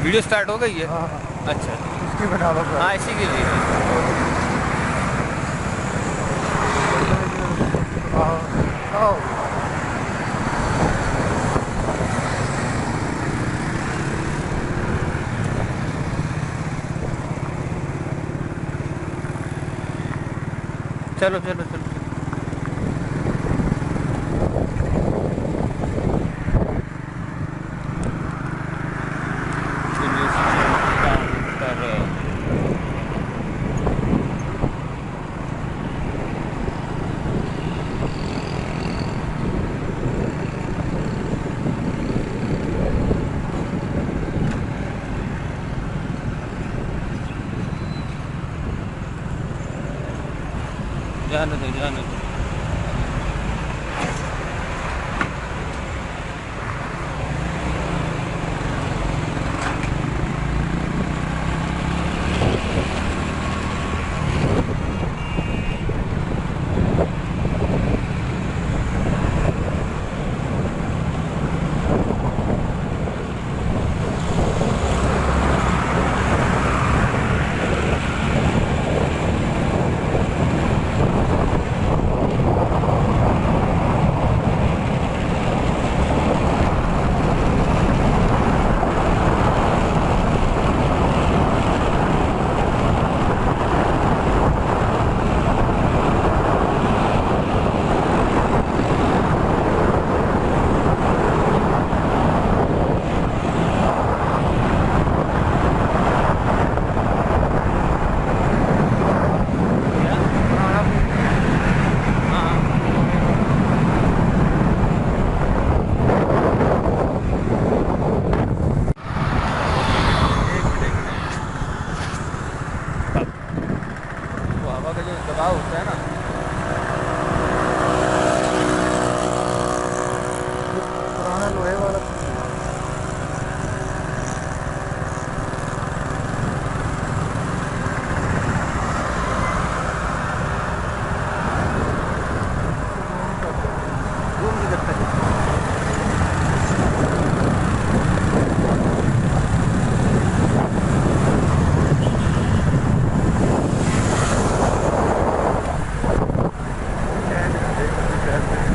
Video start हो गई है? हाँ हाँ, अच्छा, इसकी बना लो। हाँ इसी के लिए। आओ। चलो चलो चलो। जाने दो जाने दो। हवा का जो दबाव होता है ना, पुराना लोहे वाला। घूम नहीं सकता।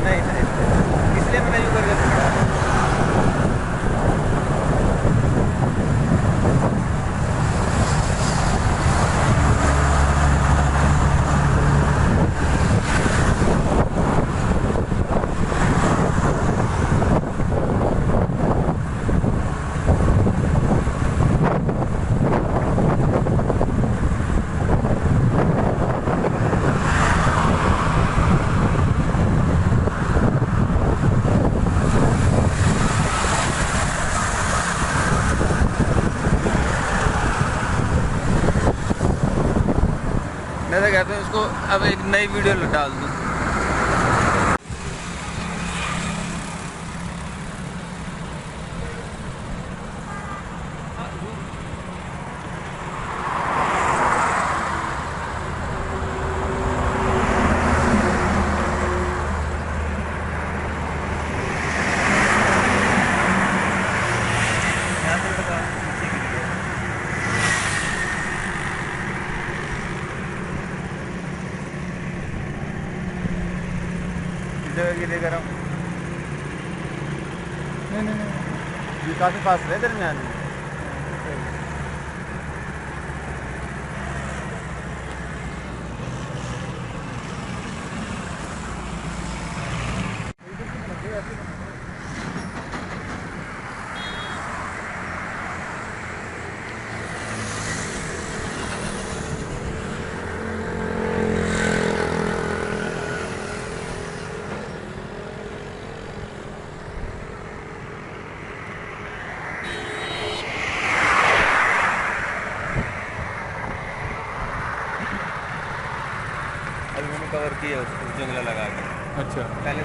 नहीं नहीं, इसलिए मैंने यूँ करके पकड़ा। मैं तो कहता हूँ इसको अब एक नई वीडियो डाल दूँ। जगह के लिए कर रहा हूँ। नहीं नहीं नहीं, ये काफ़ी पास है दरमियान में। अभी मैंने कवर किया उसको जंगला लगा के। अच्छा। पहले